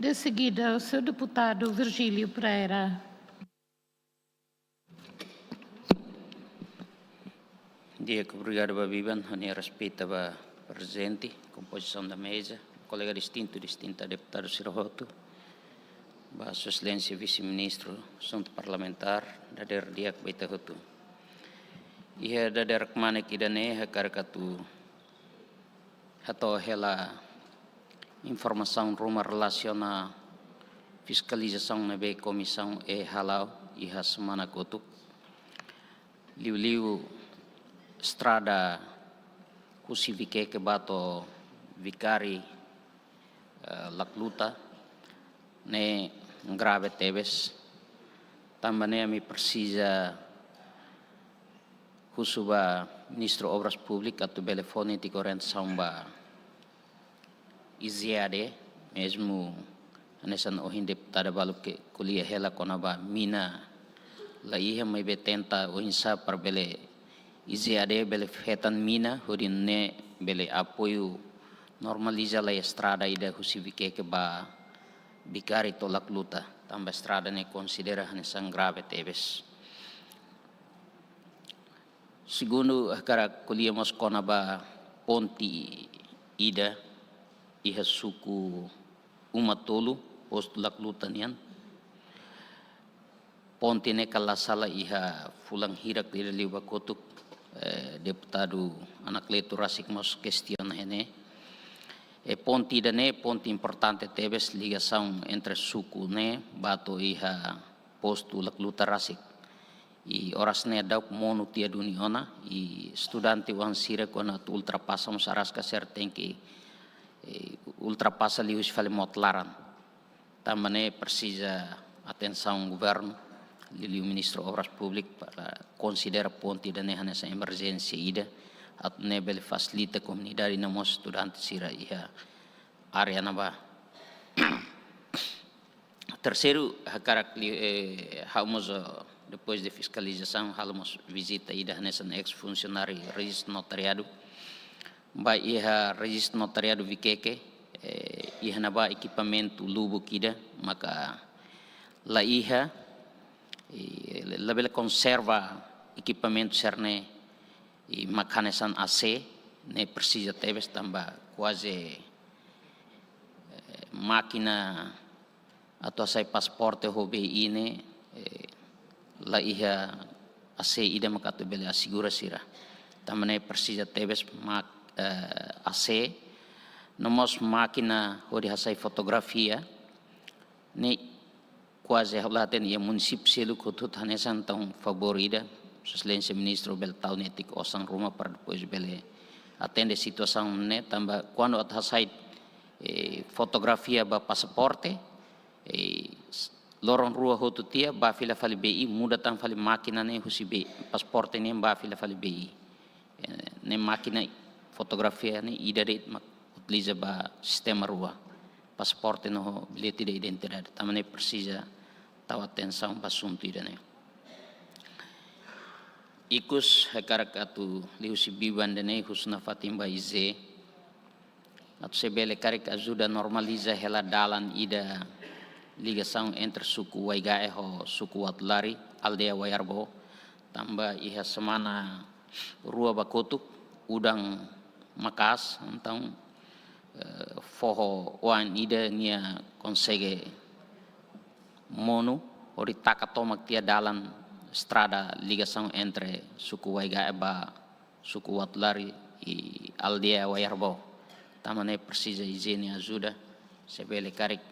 De seguida, o seu deputado Virgílio Pereira. Dia que obrigado, Babiban, a minha respeita para presidente, composição da mesa, colega distinta, deputado Sirohoto, a sua excelência vice-ministro, assunto parlamentar, da dia que baita hotu. E a da der kemana kita ne, a karikatu, atau hela informação rumah relaciona fiscalização na be comissão e halau e a semana kotuk, liu strada kusivike ke bato vicari lakluta ne grave tebes também me precisa kusuba ministro obras públicas tu telefone ti corrente samba iziade mesmo anesan ohin deputada balu ke kuliah hela konaba mina la iha mai betenta ohinsa par bele iziade bele fetan mina hodin ne bele apoio normaliza la estrada ida husivike ke ba bicari tolak luta tamba estrada ne considera hanesan grave tebes. Segundo akara kuliah mos konaba ponti ida iha suku umatolu post laklutan yan ponti ne kala sala iha fulang hirak ida liwa kotuk deputado anak leto rasik mos question hene ponti dane ponti importante tebes ligação entre suku ne bato iha postu lakluta rasik i oras ne dauk monu tia duniona i studante wan sira kona tu ultrapassa mos arasca sertenki ultrapassa lius fale motlaran tambane precisa atenção governo liu ministro obras públicas para considera ponti dan nessa emergência ida at nebel facilita comunidade na mos estudante sira iha area naba. Terceiro hakarak haumos depois de fiscalização halmos visita ida nessa ex funcionário registro notariado ba iha registro notariado vikeke iha naba equipamento lubo kida maka la iha label conserva equipamento cerne e makanesan AC ne precisa tebes tamba quase máquina atau sai pasporte hobe ini la iha AC ida makatu bele asegura sira tambane precisa tebes AC nomos máquina hodi hasai fotografia ne quase hablaten ia município selu kutut hanesan tão favorida excelência ministro bel tau netik osang rumah para depois bele atende situação ne tamba quando atasai fotografia ba pasaporte lorong rua hotu tia ba fila fali BI muda tang fali makina ne husi BI pasaporte ne ba fila fali BI ne makina fotografia ne ida det mak utiliza ba sistema rua pasaporte no bilhete de identidade também precisa tahu atenção para assunto ini. Ikus hekarakatu liusi biban dene husna fatimba ize atau sebele karik ajuda normaliza hela dalan ida ligação entre suku waigae ho suku watlari aldea wayarbo tamba iha semana rua bakotuk udang makas então forro wan ida nia consegue mono ori takatomak tia dalan strada ligação entre suku waigae ba suku watlari e aldea wayarbo tamane precisa izini ajuda sebele karik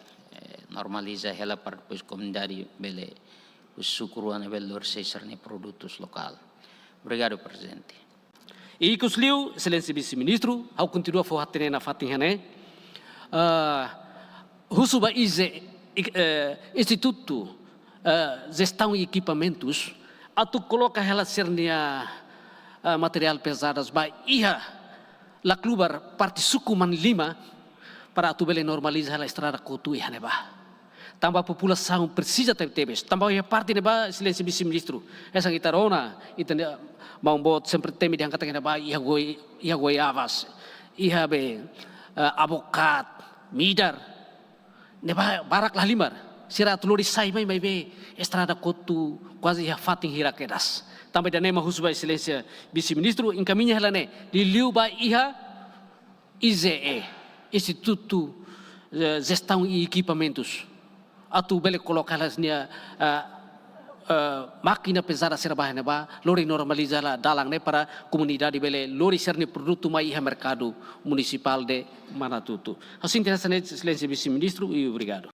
normaliza hela para depois comunidade bele os suku ruana bele orseisar ne produtos lokal. Obrigado, presidente. E Cusliu, excelência vice-ministro, ao continua forratene na fatinhane, Rusuba Ize, Instituto Gestão e Equipamentos, a tu coloca relacionia material pesadas, ba iha la klubar parte suku man lima para tu bele normaliza a estrada kotu ihane ba. Tambah população precisa ter tebes, tambah ia parte neba excelência vice-ministro, essa guitarona, itende Mambot sempre temi diangkat kena ba iha goi avas iha be avokat midar neba barak lah limar. Sira tulori sai mai be estrada kotu quase ya fating hirakedas. Também da nema husba excelência vice-ministro encaminha ela né de liu ba iha IZE, Instituto Gestão e Equipamentos. Atu bele colocá-las nia máquina pesada ser bahan ba lori normalizar dalang ne para comunidade bele lori ser ne produto mai iha mercado municipal de Manatutu. Assim interessa né excelência vice-ministro e obrigado.